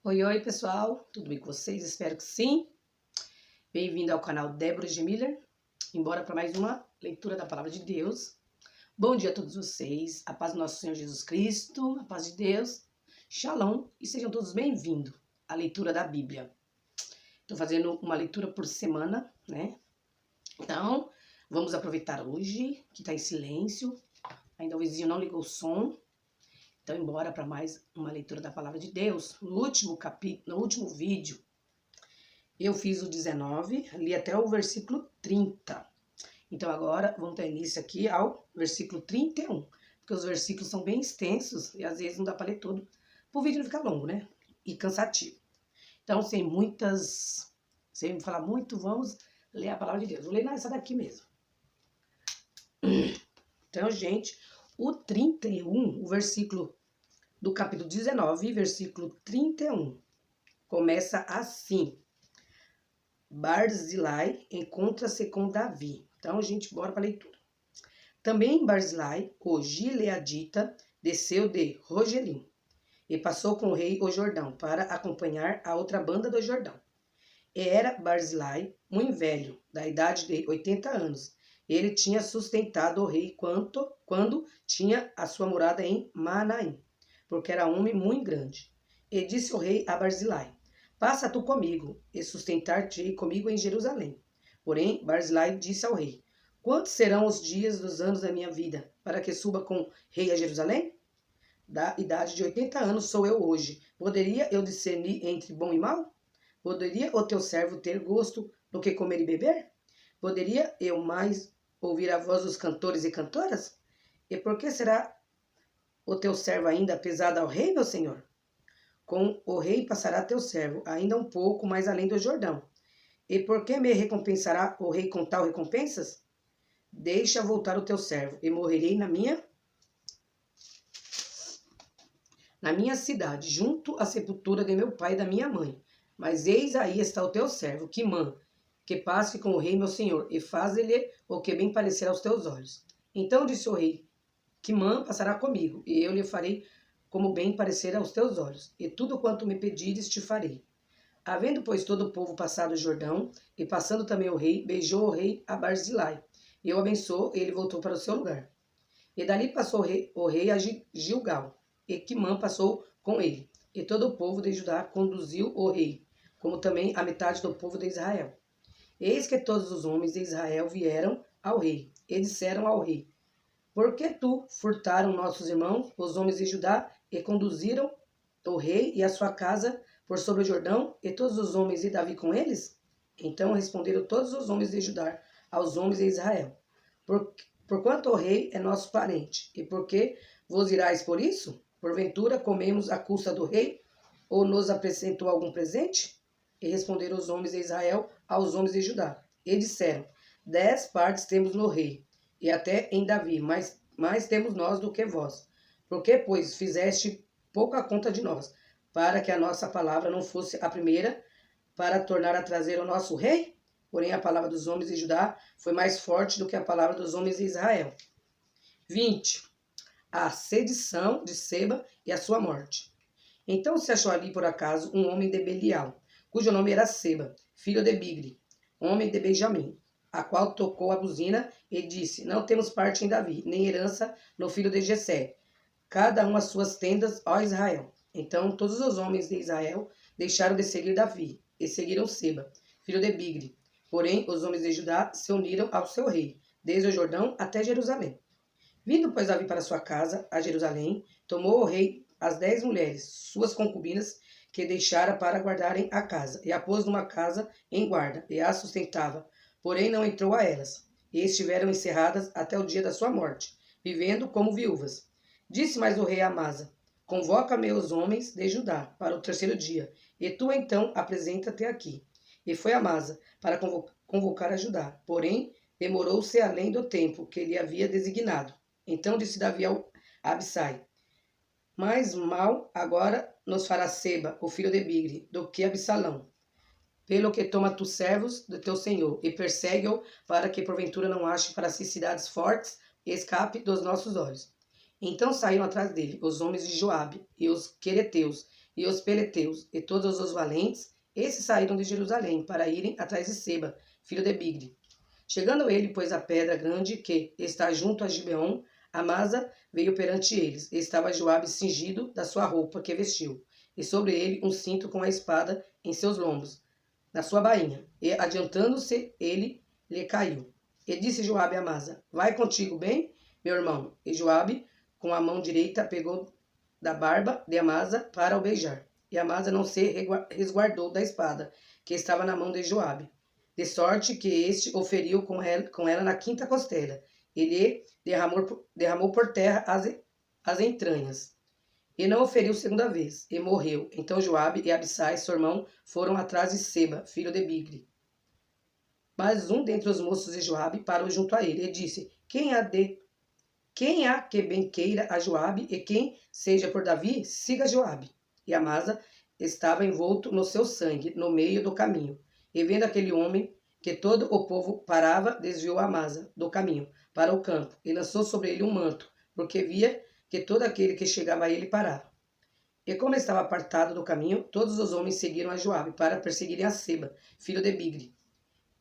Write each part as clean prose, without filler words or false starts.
Oi, oi, pessoal, tudo bem com vocês? Espero que sim. Bem-vindo ao canal Débora G. Miller. Embora para mais uma leitura da Palavra de Deus. Bom dia a todos vocês, a paz do nosso Senhor Jesus Cristo, a paz de Deus, Shalom, e sejam todos bem-vindos à leitura da Bíblia. Estou fazendo uma leitura por semana, né? Então, vamos aproveitar hoje, que está em silêncio, ainda o vizinho não ligou o som. Então, embora para mais uma leitura da Palavra de Deus, no último vídeo, eu fiz o 19, li até o versículo 30. Então, agora, vamos dar início aqui ao versículo 31, porque os versículos são bem extensos e às vezes não dá para ler tudo, para o vídeo não ficar longo, né? E cansativo. Então, sem me falar muito, vamos ler a Palavra de Deus. Vou ler nessa daqui mesmo. Então, gente, o 31, o versículo do capítulo 19, versículo 31, começa assim. Barzilai encontra-se com Davi. Então, gente, bora para a leitura. Também Barzilai, o gileadita, desceu de Rogelim e passou com o rei o Jordão para acompanhar a outra banda do Jordão. E era Barzilai muito velho, da idade de 80 anos. Ele tinha sustentado o rei quando tinha a sua morada em Manaim, porque era homem muito grande. E disse o rei a Barzilai: Passa tu comigo, e sustentar-te comigo em Jerusalém. Porém, Barzilai disse ao rei: Quantos serão os dias dos anos da minha vida, para que suba com o rei a Jerusalém? Da idade de 80 anos sou eu hoje. Poderia eu discernir entre bom e mal? Poderia o teu servo ter gosto no que comer e beber? Poderia eu mais ouvir a voz dos cantores e cantoras? E por que será o teu servo ainda pesado ao rei, meu senhor? Com o rei passará teu servo, ainda um pouco mais além do Jordão. E por que me recompensará o rei com tal recompensas? Deixa voltar o teu servo, e morrerei na minha cidade, junto à sepultura de meu pai e da minha mãe. Mas eis aí está o teu servo, Quimã, que passe com o rei meu senhor, e faze-lhe o que bem parecer aos teus olhos. Então disse o rei: Quimã passará comigo, e eu lhe farei como bem parecer aos teus olhos, e tudo quanto me pedires te farei. Havendo, pois, todo o povo passado o Jordão, e passando também o rei, beijou o rei a Barzilai, e o abençoou, e ele voltou para o seu lugar. E dali passou o rei a Gilgal, e Quimã passou com ele. E todo o povo de Judá conduziu o rei, como também a metade do povo de Israel. Eis que todos os homens de Israel vieram ao rei, e disseram ao rei: Por que tu furtaram nossos irmãos, os homens de Judá, e conduziram o rei e a sua casa por sobre o Jordão, e todos os homens de Davi com eles? Então responderam todos os homens de Judá aos homens de Israel: Porquanto o rei é nosso parente, e por que vos irais por isso? Porventura comemos a custa do rei, ou nos apresentou algum presente? E responderam os homens de Israel aos homens de Judá, e disseram: 10 partes temos no rei, e até em Davi, mais temos nós do que vós. Por que, pois, fizeste pouca conta de nós, para que a nossa palavra não fosse a primeira, para tornar a trazer o nosso rei? Porém, a palavra dos homens de Judá foi mais forte do que a palavra dos homens de Israel. 20. A sedição de Seba e a sua morte. Então se achou ali, por acaso, um homem de Belial, cujo nome era Seba, filho de Bigri, homem de Benjamim, a qual tocou a buzina e disse: Não temos parte em Davi, nem herança no filho de Jessé, cada um as suas tendas, ó Israel. Então todos os homens de Israel deixaram de seguir Davi, e seguiram Seba, filho de Bigri. Porém, os homens de Judá se uniram ao seu rei, desde o Jordão até Jerusalém. Vindo, pois, Davi para sua casa, a Jerusalém, tomou o rei as 10 mulheres, suas concubinas, que deixara para guardarem a casa, e a pôs numa casa em guarda, e a sustentava, porém não entrou a elas, e estiveram encerradas até o dia da sua morte, vivendo como viúvas. Disse mais o rei a Amasa: Convoca-me os homens de Judá para o terceiro dia, e tu então apresenta-te aqui. E foi Amasa para convocar a Judá, porém demorou-se além do tempo que ele havia designado. Então disse Davi a Abissai: Mais mal agora nos fará Seba, o filho de Bigri, do que Absalão. Pelo que toma tu servos do teu senhor, e persegue-o, para que porventura não ache para si cidades fortes, e escape dos nossos olhos. Então saíram atrás dele os homens de Joabe, e os quereteus, e os peleteus, e todos os valentes. Esses saíram de Jerusalém para irem atrás de Seba, filho de Bigri. Chegando ele, pois, a pedra grande que está junto a Gibeon, Amasa veio perante eles. E estava Joabe cingido da sua roupa que vestiu, e sobre ele um cinto com a espada em seus lombos, na sua bainha. E adiantando-se, ele lhe caiu. E disse Joabe a Amasa: Vai contigo bem, meu irmão? E Joabe, com a mão direita, pegou da barba de Amasa para o beijar. E Amasa não se resguardou da espada que estava na mão de Joabe, de sorte que este o feriu com ela na quinta costela. Ele derramou por terra as entranhas. E não o feriu segunda vez, e morreu. Então Joabe e Abissai, seu irmão, foram atrás de Seba, filho de Bigri. Mas um dentre os moços de Joabe parou junto a ele e disse: Quem há que bem queira a Joabe, e quem seja por Davi, siga Joabe. E Amasa estava envolto no seu sangue, no meio do caminho. E vendo aquele homem que todo o povo parava, desviou Amasa do caminho para o campo, e lançou sobre ele um manto, porque via que todo aquele que chegava a ele parava. E como estava apartado do caminho, todos os homens seguiram a Joabe para perseguirem a Seba, filho de Bigri.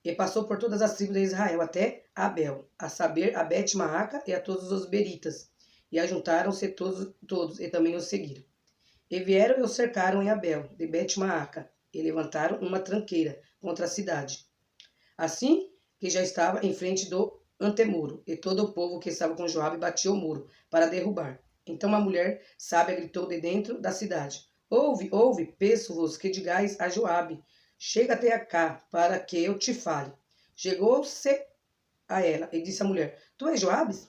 E passou por todas as tribos de Israel até Abel, a saber, a Bet-Maaca e a todos os beritas. E ajuntaram-se todos, e também os seguiram. E vieram e o cercaram em Abel, de Bet-Maaca, e levantaram uma tranqueira contra a cidade. Assim que já estava em frente do antemuro, e todo o povo que estava com Joabe batia o muro para derrubar. Então uma mulher sábia gritou de dentro da cidade: Ouve, ouve, peço-vos que digais a Joabe: Chega até cá, para que eu te fale. Chegou-se a ela e disse à mulher: Tu és Joabes?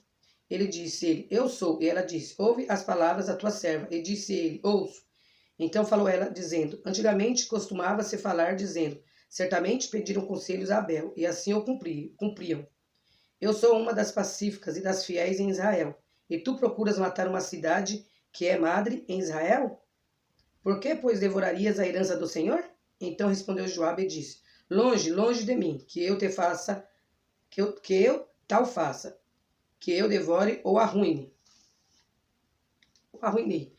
Ele disse, eu sou. E ela disse: Ouve as palavras da tua serva. E disse ele: Ouço. Então falou ela, dizendo: Antigamente costumava-se falar, dizendo: Certamente pediram conselhos a Abel, e assim o cumpriam. Eu sou uma das pacíficas e das fiéis em Israel, e tu procuras matar uma cidade que é madre em Israel? Por que, pois, devorarias a herança do Senhor? Então respondeu Joabe e disse: Longe, longe de mim, que eu te faça, que eu tal faça, que eu devore ou arruine. Arruinei.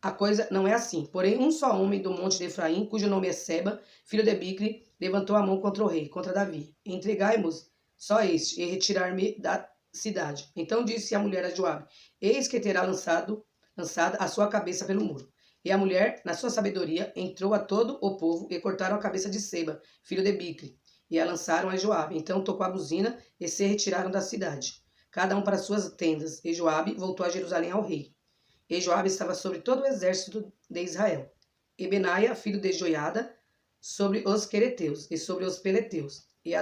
A coisa não é assim. Porém, um só homem do monte de Efraim, cujo nome é Seba, filho de Bicri, levantou a mão contra o rei, contra Davi. Entregai-mos só este, e retirar-me da cidade. Então disse a mulher a Joabe: Eis que terá lançada a sua cabeça pelo muro. E a mulher, na sua sabedoria, entrou a todo o povo e cortaram a cabeça de Seba, filho de Bicri, e a lançaram a Joabe. Então tocou a buzina e se retiraram da cidade, cada um para suas tendas. E Joabe voltou a Jerusalém ao rei. E Joabe estava sobre todo o exército de Israel. E Benaia, filho de Joiada, sobre os quereteus e sobre os peleteus. E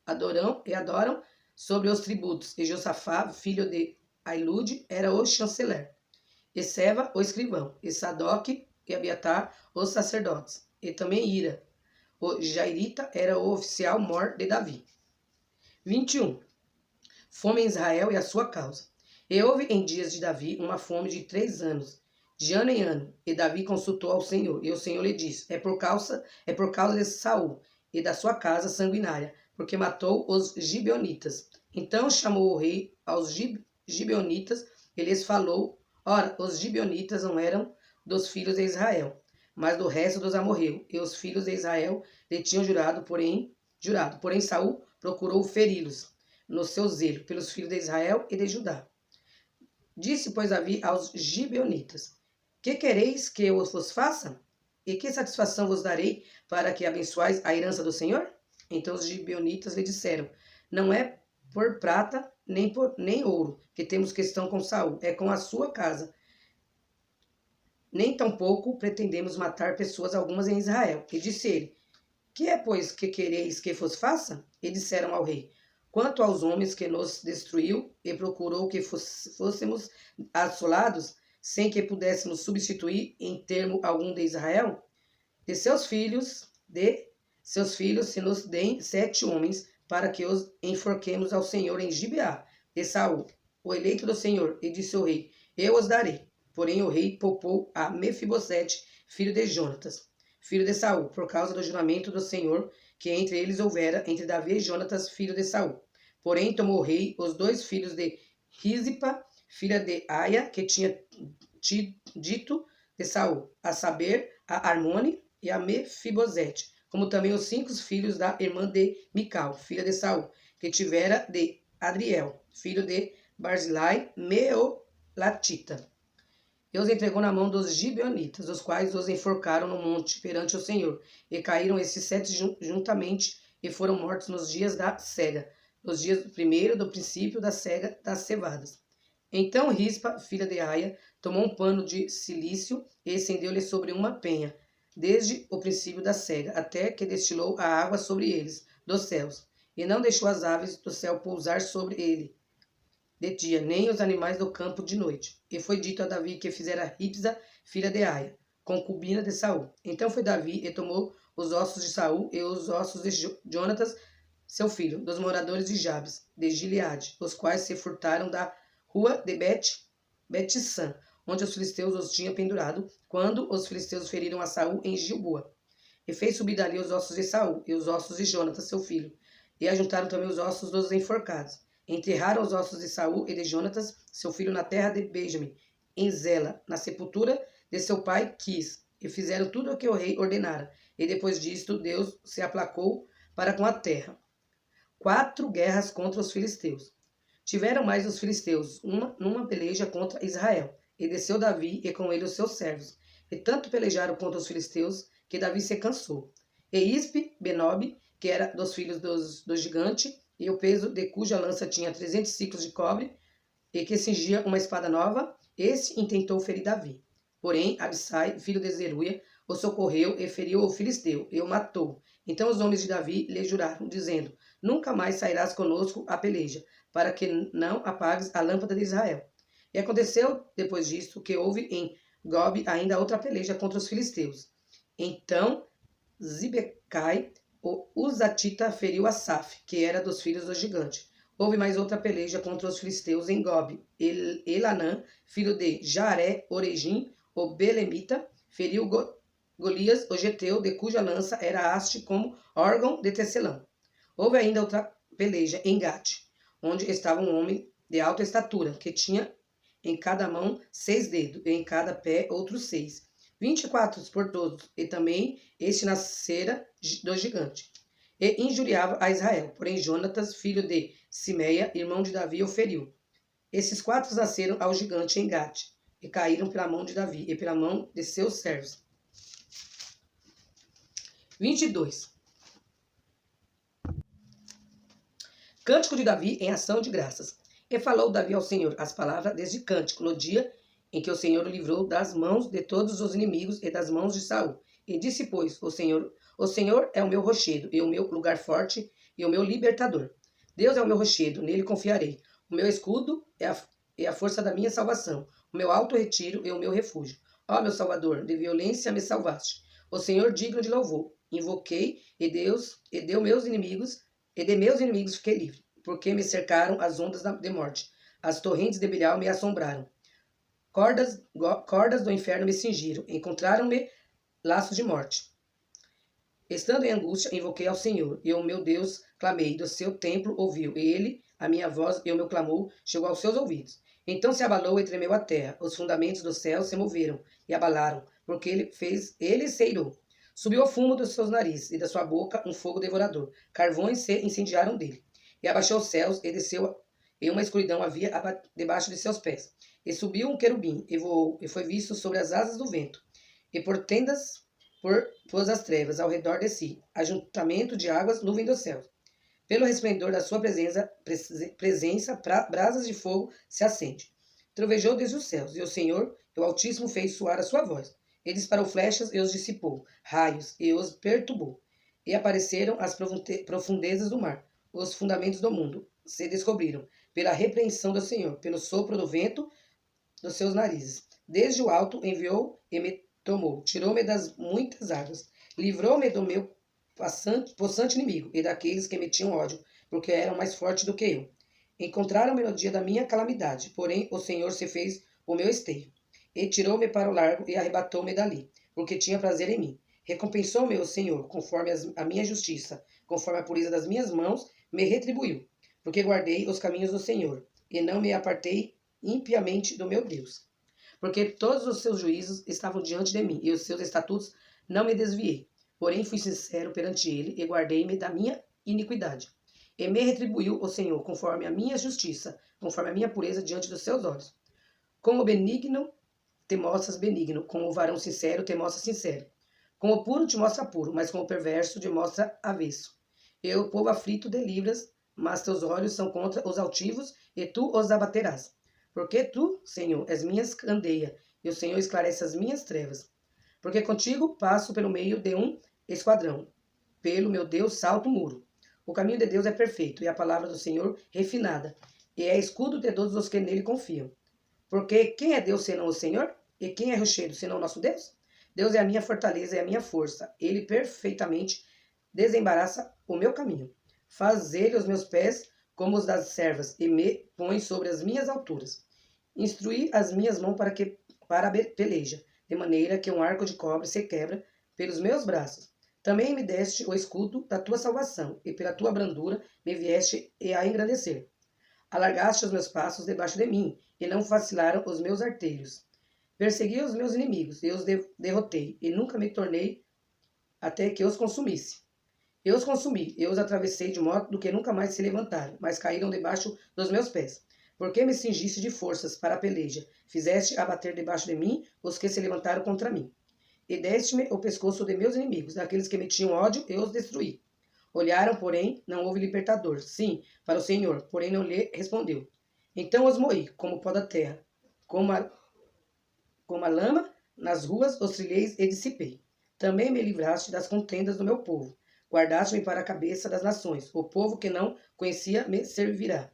adoram sobre os tributos. E Josafá, filho de Ailude, era o chanceler. E Seva, o escrivão. E Sadoque e Abiatar, os sacerdotes. E também Ira, o Jairita, era o oficial mor de Davi. 21. Fome em Israel e a sua causa. E houve em dias de Davi uma fome de 3 anos, de ano em ano. E Davi consultou ao Senhor, e o Senhor lhe disse: É por causa de Saul e da sua casa sanguinária, porque matou os gibeonitas. Então chamou o rei aos gibeonitas e lhes falou. Ora, os gibeonitas não eram dos filhos de Israel, mas do resto dos amorreus. E os filhos de Israel lhe tinham jurado, porém Saul procurou feri-los no seu zelo pelos filhos de Israel e de Judá. Disse, pois, Davi aos gibeonitas: Que quereis que eu vos faça? E que satisfação vos darei para que abençoais a herança do Senhor? Então os gibeonitas lhe disseram: Não é por prata nem ouro que temos questão com Saul, é com a sua casa. Nem tampouco pretendemos matar pessoas algumas em Israel. E disse ele: Que é, pois, que quereis que vos faça? E disseram ao rei: Quanto aos homens que nos destruiu e procurou que fôssemos assolados, sem que pudéssemos substituir em termo algum de Israel, de seus filhos se nos deem 7 homens, para que os enforquemos ao Senhor em Gibeá de Saul, o eleito do Senhor. E disse o rei: Eu os darei. Porém o rei poupou a Mefibosete, filho de Jonatas, filho de Saul, por causa do juramento do Senhor que entre eles houvera entre Davi e Jonatas, filho de Saul. Porém tomou o rei os 2 filhos de Rizpa, filha de Aia, que tinha dito de Saul, a saber, a Armone e a Mefibosete, como também os 5 filhos da irmã de Mical, filha de Saul, que tivera de Adriel, filho de Barzilai, Meolatita. E os entregou na mão dos gibeonitas, os quais os enforcaram no monte perante o Senhor. E caíram esses 7 juntamente e foram mortos nos dias da cega, nos dias primeiro do princípio da cega das cevadas. Então Rispa, filha de Aia, tomou um pano de cilício e estendeu-lhe sobre uma penha, desde o princípio da cega, até que destilou a água sobre eles, dos céus, e não deixou as aves do céu pousar sobre ele de dia, nem os animais do campo de noite. E foi dito a Davi que fizera Ripsa, filha de Aia, concubina de Saul. Então foi Davi e tomou os ossos de Saul e os ossos de Jonatas, seu filho, dos moradores de Jabes, de Gileade, os quais se furtaram da rua de Bet-San, onde os filisteus os tinham pendurado, quando os filisteus feriram a Saul em Gilboa. E fez subir dali os ossos de Saul e os ossos de Jonatas, seu filho, e ajuntaram também os ossos dos enforcados. Enterraram os ossos de Saul e de Jonatas, seu filho, na terra de Benjamim, em Zela, na sepultura de seu pai Quis, e fizeram tudo o que o rei ordenara. E depois disto, Deus se aplacou para com a terra. 4 guerras contra os filisteus. Tiveram mais os filisteus numa peleja contra Israel, e desceu Davi e com ele os seus servos. E tanto pelejaram contra os filisteus, que Davi se cansou. E Ispe Benob, que era dos filhos do gigante, e o peso de cuja lança tinha 300 ciclos de cobre, e que cingia uma espada nova, esse intentou ferir Davi. Porém, Abissai, filho de Zeruia, o socorreu e feriu o filisteu, e o matou. Então os homens de Davi lhe juraram, dizendo: Nunca mais sairás conosco à peleja, para que não apagues a lâmpada de Israel. E aconteceu, depois disto, que houve em Gob ainda outra peleja contra os filisteus. Então Zibecai, o Uzatita, feriu Asaf, que era dos filhos do gigante. Houve mais outra peleja contra os filisteus em Gob. Elanã, filho de Jaré-Oregim, o Belemita, feriu Golias, o geteu, de cuja lança era haste como órgão de tecelão. Houve ainda outra peleja em Gate, onde estava um homem de alta estatura, que tinha em cada mão 6 dedos, e em cada pé outros 6. 24 por todos, e também este nascera do gigante. E injuriava a Israel. Porém Jonatas, filho de Simeia, irmão de Davi, o feriu. Esses 4 nasceram ao gigante em Gate, e caíram pela mão de Davi, e pela mão de seus servos. 22. Cântico de Davi em ação de graças. E falou Davi ao Senhor as palavras deste cântico no dia em que o Senhor o livrou das mãos de todos os inimigos e das mãos de Saul. E disse, pois, o Senhor é o meu rochedo e o meu lugar forte e o meu libertador. Deus é o meu rochedo, nele confiarei. O meu escudo é a força da minha salvação, o meu alto retiro e o meu refúgio. Ó meu Salvador, de violência me salvaste. O Senhor digno de louvor. Invoquei e de meus inimigos fiquei livre, porque me cercaram as ondas de morte. As torrentes de Belial me assombraram. Cordas do inferno me cingiram, encontraram-me laços de morte. Estando em angústia, invoquei ao Senhor, e o meu Deus clamei, do seu templo ouviu, e ele, a minha voz e o meu clamor, chegou aos seus ouvidos. Então se abalou e tremeu a terra, os fundamentos do céu se moveram e abalaram, porque ele se irou. Subiu o fumo dos seus narizes, e da sua boca um fogo devorador. Carvões se incendiaram dele. E abaixou os céus, e desceu, e uma escuridão havia debaixo de seus pés. E subiu um querubim, e voou, e foi visto sobre as asas do vento. E por tendas pôs as trevas ao redor de si, ajuntamento de águas, nuvem do céu. Pelo resplendor da sua presença, brasas de fogo se acende. Trovejou desde os céus, e o Senhor, o Altíssimo, fez soar a sua voz. Ele disparou flechas e os dissipou, raios, e os perturbou. E apareceram as profundezas do mar, os fundamentos do mundo se descobriram, pela repreensão do Senhor, pelo sopro do vento dos seus narizes. Desde o alto enviou e me tomou, tirou-me das muitas águas, livrou-me do meu possante inimigo e daqueles que me tinham ódio, porque eram mais fortes do que eu. Encontraram-me no dia da minha calamidade, porém o Senhor se fez o meu esteio. E tirou-me para o largo e arrebatou-me dali, porque tinha prazer em mim. Recompensou-me o Senhor, conforme a minha justiça, conforme a pureza das minhas mãos, me retribuiu. Porque guardei os caminhos do Senhor, e não me apartei impiamente do meu Deus. Porque todos os seus juízos estavam diante de mim, e os seus estatutos não me desviei. Porém fui sincero perante ele, e guardei-me da minha iniquidade. E me retribuiu o Senhor, conforme a minha justiça, conforme a minha pureza diante dos seus olhos. Com o benigno te mostras benigno, com o varão sincero te mostra sincero. Com o puro te mostra puro, mas com o perverso te mostra avesso. E o povo aflito de livras, mas teus olhos são contra os altivos, e tu os abaterás. Porque tu, Senhor, és minha candeia, e o Senhor esclarece as minhas trevas. Porque contigo passo pelo meio de um esquadrão. Pelo meu Deus salto o muro. O caminho de Deus é perfeito, e a palavra do Senhor refinada, e é escudo de todos os que nele confiam. Porque quem é Deus senão o Senhor? E quem é rochedo senão o nosso Deus? Deus é a minha fortaleza e a minha força. Ele perfeitamente desembaraça o meu caminho. Faz ele os meus pés como os das servas, e me põe sobre as minhas alturas. Instrui as minhas mãos para a peleja, de maneira que um arco de cobre se quebra pelos meus braços. Também me deste o escudo da tua salvação, e pela tua brandura me vieste a engrandecer. Alargaste os meus passos debaixo de mim, e não vacilaram os meus artelhos. Persegui os meus inimigos, e os derrotei, e nunca me tornei até que os consumisse. Eu os consumi, eu os atravessei de modo que nunca mais se levantaram, mas caíram debaixo dos meus pés. Porque me cingiste de forças para a peleja, fizeste abater debaixo de mim os que se levantaram contra mim. E deste-me o pescoço de meus inimigos, daqueles que me tinham ódio, eu os destruí. Olharam, porém, não houve libertador. Sim, para o Senhor, porém não lhe respondeu. Então os moí, como o pó da terra, como a lama, nas ruas os trilhei e dissipei. Também me livraste das contendas do meu povo. Guardaste-me para a cabeça das nações. O povo que não conhecia me servirá.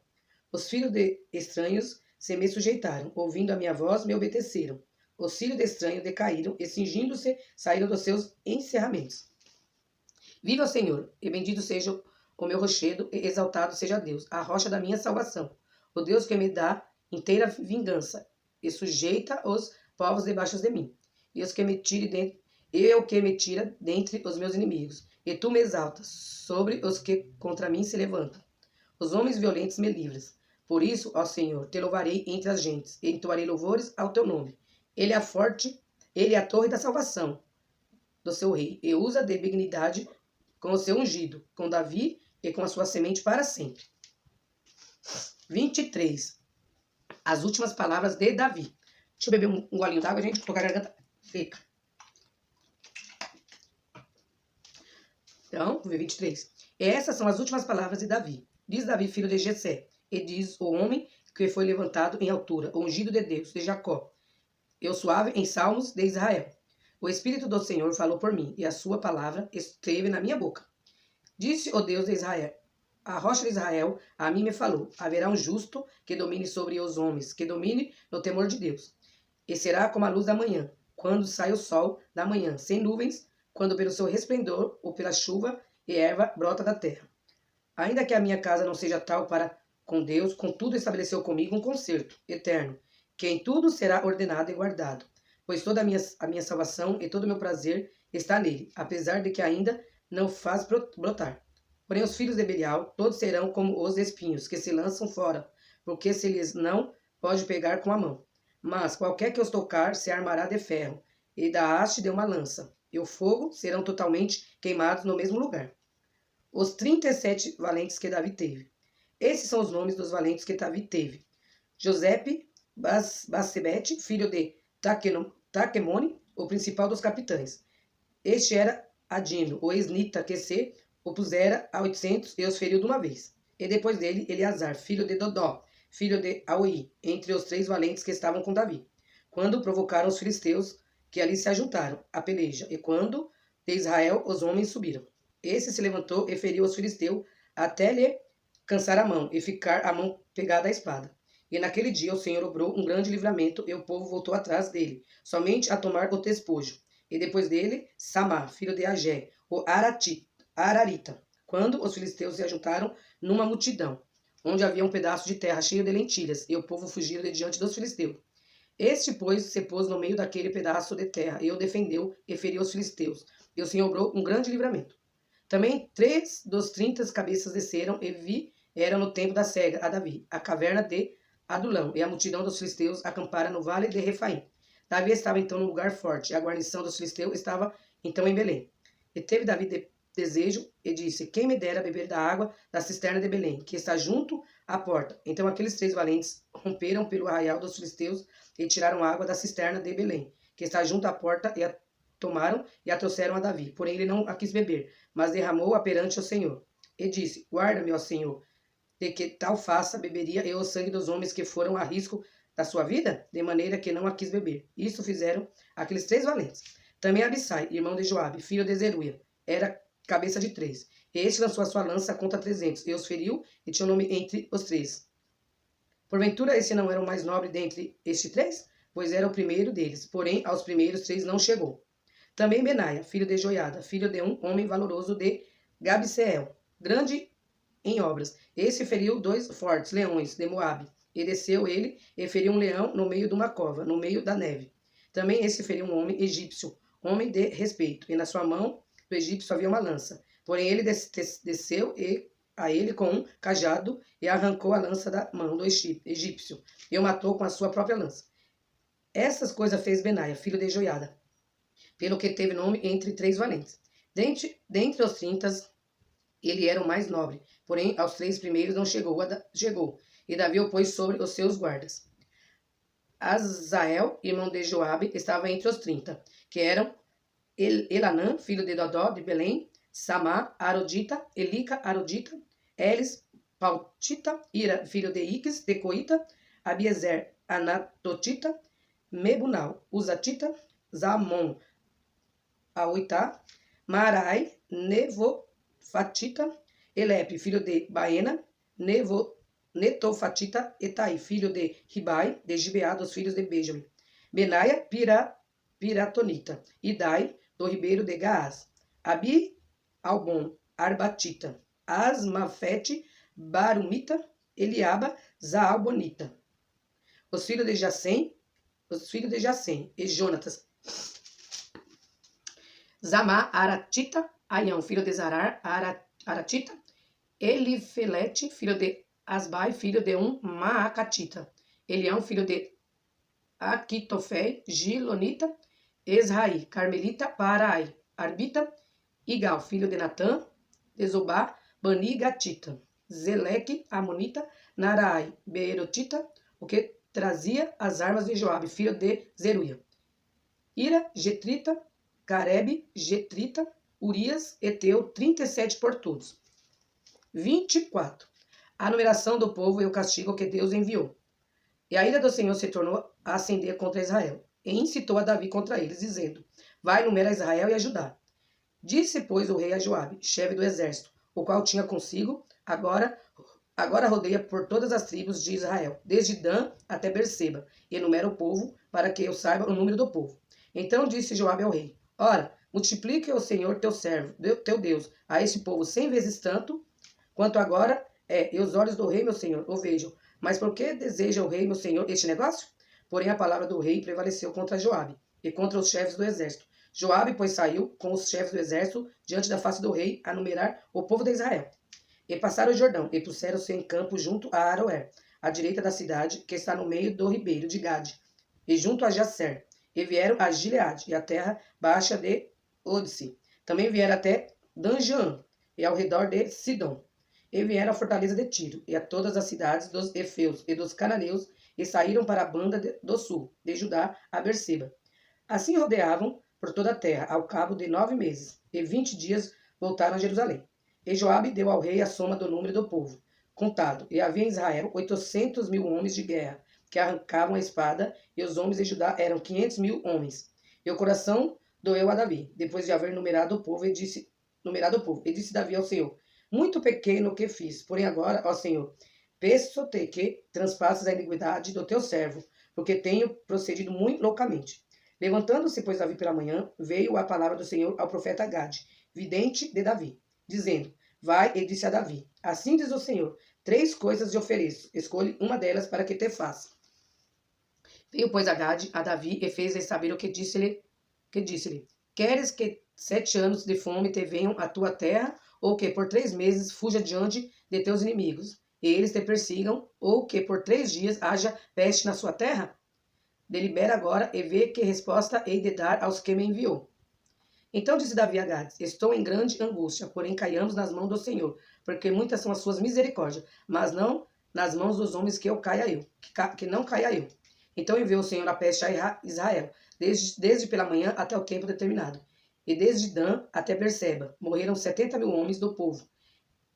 Os filhos de estranhos se me sujeitaram. Ouvindo a minha voz, me obedeceram. Os filhos de estranho decaíram e, cingindo-se, saíram dos seus encerramentos. Viva o Senhor, e bendito seja o meu rochedo, e exaltado seja Deus, a rocha da minha salvação. O Deus que me dá inteira vingança, e sujeita os povos debaixo de mim. E os que me tire que me tira dentre os meus inimigos. E tu me exaltas sobre os que contra mim se levantam. Os homens violentos me livras. Por isso, ó Senhor, te louvarei entre as gentes, e entoarei louvores ao teu nome. Ele é forte, ele é a torre da salvação do seu rei, e usa de benignidade com o seu ungido, com Davi e com a sua semente para sempre. 23. As últimas palavras de Davi. Deixa eu beber um golinho d'água, gente, porque a garganta seca. Então, vamos ver 23. Essas são as últimas palavras de Davi. Diz Davi, filho de Jessé, e diz o homem que foi levantado em altura, o ungido de Deus, de Jacó, e o suave em salmos de Israel. O Espírito do Senhor falou por mim, e a sua palavra esteve na minha boca. Disse o Deus de Israel, a rocha de Israel, a mim me falou, haverá um justo que domine sobre os homens, que domine no temor de Deus. E será como a luz da manhã, quando sai o sol da manhã, sem nuvens, quando pelo seu resplendor ou pela chuva e erva brota da terra. Ainda que a minha casa não seja tal para com Deus, contudo estabeleceu comigo um concerto eterno, que em tudo será ordenado e guardado, pois toda a minha salvação e todo o meu prazer está nele, apesar de que ainda não faz brotar. Porém os filhos de Belial, todos serão como os espinhos, que se lançam fora, porque se lhes não pode pegar com a mão. Mas qualquer que os tocar se armará de ferro, e da haste de uma lança, e o fogo serão totalmente queimados no mesmo lugar. Os 37 valentes que Davi teve. Esses são os nomes dos valentes que Davi teve. Josepe Basebete, filho de Taquemone, o principal dos capitães. Este era Adino, o esnita, que se opusera a 800 e os feriu de uma vez. E depois dele, Eleazar, filho de Dodó, filho de Aui, entre os 3 valentes que estavam com Davi, quando provocaram os filisteus que ali se ajuntaram à peleja, e quando de Israel os homens subiram. Esse se levantou e feriu os filisteus até lhe cansar a mão e ficar a mão pegada à espada. E naquele dia o Senhor obrou um grande livramento, e o povo voltou atrás dele, somente a tomar o despojo. E depois dele, Samá, filho de Agé, o Ararita, quando os filisteus se ajuntaram numa multidão, onde havia um pedaço de terra cheio de lentilhas, e o povo fugiu de diante dos filisteus. Este, pois, se pôs no meio daquele pedaço de terra, e o defendeu, e feriu os filisteus. E o Senhor obrou um grande livramento. Também 3 dos 30 cabeças desceram, e eram no tempo da cega a Davi, a caverna de Adulão, e a multidão dos filisteus acampara no vale de Refaim. Davi estava então num lugar forte, e a guarnição dos filisteus estava então em Belém. E teve Davi desejo, e disse, quem me dera beber da água da cisterna de Belém, que está junto à porta. Então aqueles 3 valentes romperam pelo arraial dos filisteus e tiraram água da cisterna de Belém, que está junto à porta, e a tomaram e a trouxeram a Davi. Porém ele não a quis beber, mas derramou-a perante o Senhor. E disse, guarda-me, ó Senhor, de que tal faça, beberia eu o sangue dos homens que foram a risco da sua vida? De maneira que não a quis beber. Isso fizeram aqueles 3 valentes. Também Abissai, irmão de Joabe, filho de Zeruia, era cabeça de 3. E este lançou a sua lança contra 300, e os feriu, e tinha o nome entre os 3. Porventura esse não era o mais nobre dentre estes 3? Pois era o primeiro deles, porém aos primeiros 3 não chegou. Também Benaia, filho de Joiada, filho de um homem valoroso de Gabseel, grande em obras. Esse feriu 2 fortes leões de Moabe, e desceu ele e feriu um leão no meio de uma cova, no meio da neve. Também esse feriu um homem egípcio, homem de respeito, e na sua mão do egípcio havia uma lança. Porém ele desceu a ele com um cajado e arrancou a lança da mão do egípcio, e o matou com a sua própria lança. Essas coisas fez Benaia, filho de Joiada, pelo que teve nome entre 3 valentes. Dentre os 30, ele era o mais nobre, porém aos 3 primeiros não chegou, e Davi o pôs sobre os seus guardas. Azael, irmão de Joabe, estava entre os 30, que eram Elanã, filho de Dodó, de Belém, Samá, Arodita, Elica, Arodita, Elis, Pautita, Ira, filho de Iques, de Coita, Abiezer, Anatotita, Mebunal, Uzatita, Zamon, Auitá, Marai, Nevofatita, Elepe, filho de Baena, Netofatita, Etai, filho de Ribai, de Gibeá, dos filhos de Benjamim, Benaia, Piratonita, Idai, do ribeiro de Gaás, Abi, Albon, Arbatita, Asmafete, Barumita, Eliaba, Zaalbonita. Os filhos de Jacém, e Jonatas, Zamá, Aratita, Aião, filho de Zarar, Aratita, Elifelete, filho de Asbai, filho de um Maacatita, Elião, filho de Aquitofé, Gilonita, Esraí, Carmelita, Parai, Arbita, Igal, filho de Natã, de Zobá, Bani, Gatita, Zeleque, Amonita, Narai, Beerotita, o que trazia as armas de Joabe, filho de Zeruia, Ira, Getrita, Garebe, Getrita, Urias, Eteu, 37 por todos. 24. A numeração do povo e o castigo que Deus enviou. E a ira do Senhor se tornou a acender contra Israel, e incitou a Davi contra eles, dizendo, vai, numera Israel e a Judá. Disse, pois, o rei a Joabe, chefe do exército, o qual tinha consigo, agora rodeia por todas as tribos de Israel, desde Dan até Berseba, e enumera o povo, para que eu saiba o número do povo. Então disse Joabe ao rei, ora, multiplique o Senhor teu servo, teu Deus, a este povo 100 vezes tanto, quanto agora e os olhos do rei, meu senhor, o vejam. Mas por que deseja o rei, meu senhor, este negócio? Porém a palavra do rei prevaleceu contra Joabe e contra os chefes do exército. Joabe, pois, saiu com os chefes do exército diante da face do rei a numerar o povo de Israel. E passaram o Jordão e puseram-se em campo junto a Aroer, à direita da cidade, que está no meio do ribeiro de Gade, e junto a Jazer. E vieram a Gileade e a terra baixa de Odisse. Também vieram até Danjaan e ao redor de Sidom. E vieram à fortaleza de Tiro, e a todas as cidades dos Efeus e dos Cananeus, e saíram para a banda do sul, de Judá a Berseba. Assim rodeavam por toda a terra, ao cabo de 9 meses, e 20 dias voltaram a Jerusalém. E Joabe deu ao rei a soma do número do povo, contado, e havia em Israel 800.000 homens de guerra, que arrancavam a espada, e os homens de Judá eram 500.000 homens. E o coração doeu a Davi, depois de haver numerado o povo, e disse Davi ao Senhor, muito pequeno o que fiz, porém agora, ó Senhor, peço-te que transpasses a iniquidade do teu servo, porque tenho procedido muito loucamente. Levantando-se, pois, Davi pela manhã, veio a palavra do Senhor ao profeta Gade, vidente de Davi, dizendo, vai, e disse a Davi, assim diz o Senhor, 3 coisas lhe ofereço, escolhe uma delas para que te faça. Veio, pois, a Gade, a Davi, e fez-lhe saber o que disse-lhe, queres que 7 anos de fome te venham à tua terra, ou que por 3 meses fuja diante de teus inimigos? e eles te persigam, ou que por 3 dias haja peste na sua terra? Delibera agora e vê que resposta hei de dar aos que me enviou. Então disse Davi a Gades: estou em grande angústia, porém caiamos nas mãos do Senhor, porque muitas são as suas misericórdias, mas não nas mãos dos homens que não caia eu. Então enviou o Senhor a peste a Israel, desde pela manhã até o tempo determinado. E desde Dan até Berseba, morreram 70.000 homens do povo.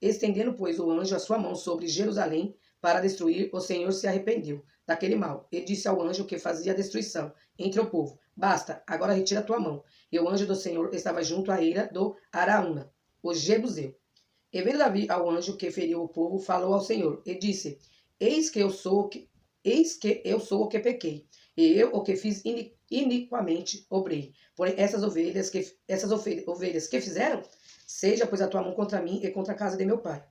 Estendendo, pois, o anjo a sua mão sobre Jerusalém para destruir, o Senhor se arrependeu daquele mal, e disse ao anjo que fazia a destruição entre o povo: basta, agora retira a tua mão. E o anjo do Senhor estava junto à eira do Araúna, o Jebuseu. E vendo Davi ao anjo que feriu o povo, falou ao Senhor, e disse: eis que eu sou o que pequei, e eu o que fiz iniquamente obrei. Porém, essas ovelhas que fizeram, seja, pois, a tua mão contra mim e contra a casa de meu pai.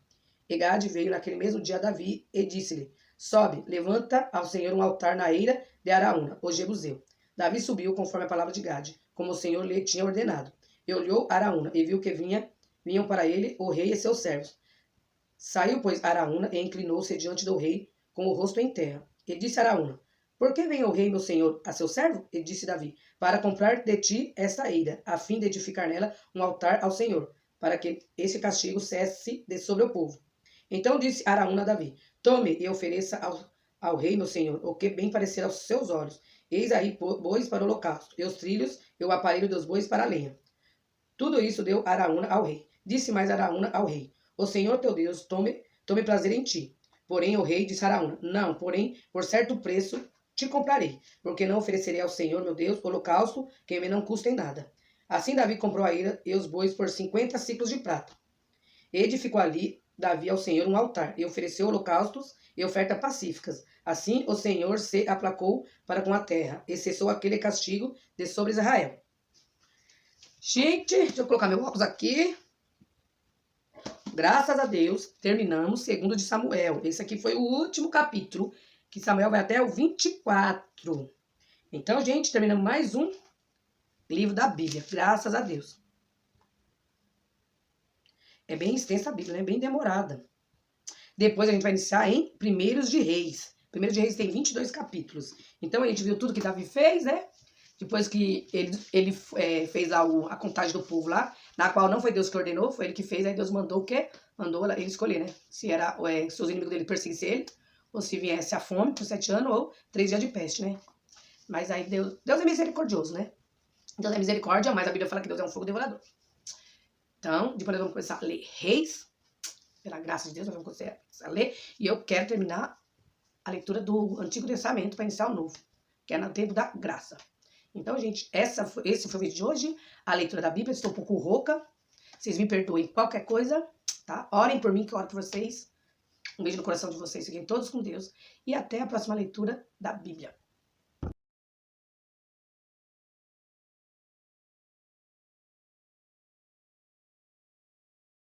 E Gade veio naquele mesmo dia a Davi e disse-lhe: sobe, levanta ao Senhor um altar na eira de Araúna, o Jebuseu. Davi subiu conforme a palavra de Gade, como o Senhor lhe tinha ordenado. E olhou Araúna e viu que vinham para ele o rei e seus servos. Saiu, pois, Araúna e inclinou-se diante do rei com o rosto em terra. E disse Araúna: por que vem o rei, meu senhor, a seu servo? E disse Davi: para comprar de ti esta eira, a fim de edificar nela um altar ao Senhor, para que esse castigo cesse de sobre o povo. Então disse Araúna a Davi: tome e ofereça ao rei, meu senhor, o que bem parecer aos seus olhos. Eis aí bois para o holocausto, e os trilhos e o aparelho dos bois para a lenha. Tudo isso deu Araúna ao rei. Disse mais Araúna ao rei: o Senhor teu Deus tome prazer em ti. Porém o rei disse a Araúna: não, porém, por certo preço te comprarei, porque não oferecerei ao Senhor, meu Deus, holocausto que me não custe em nada. Assim Davi comprou a eira e os bois por 50 siclos de prata. E edificou ali Davi ao Senhor um altar, e ofereceu holocaustos e ofertas pacíficas. Assim o Senhor se aplacou para com a terra, e cessou aquele castigo de sobre Israel. Gente, deixa eu colocar meu óculos aqui. Graças a Deus, terminamos 2 de Samuel. Esse aqui foi o último capítulo, que Samuel vai até o 24. Então, gente, terminamos mais um livro da Bíblia. Graças a Deus. É bem extensa a Bíblia, né? Bem demorada. Depois a gente vai iniciar em 1 de Reis. 1 de Reis tem 22 capítulos. Então, a gente viu tudo que Davi fez, né? Depois que ele fez a contagem do povo lá, na qual não foi Deus que ordenou, foi ele que fez, aí Deus mandou o quê? Mandou ele escolher, né? Se os inimigos dele perseguissem ele, ou se viesse a fome por 7 anos, ou 3 dias de peste, né? Mas aí Deus é misericordioso, né? Deus é misericórdia, mas a Bíblia fala que Deus é um fogo devorador. Então, depois nós vamos começar a ler Reis, pela graça de Deus, nós vamos começar a ler, e eu quero terminar a leitura do Antigo Testamento para iniciar o Novo, que é no tempo da graça. Então, gente, esse foi o vídeo de hoje, a leitura da Bíblia. Estou um pouco rouca, vocês me perdoem qualquer coisa, tá? Orem por mim, que eu oro por vocês. Um beijo no coração de vocês, fiquem todos com Deus. E até a próxima leitura da Bíblia.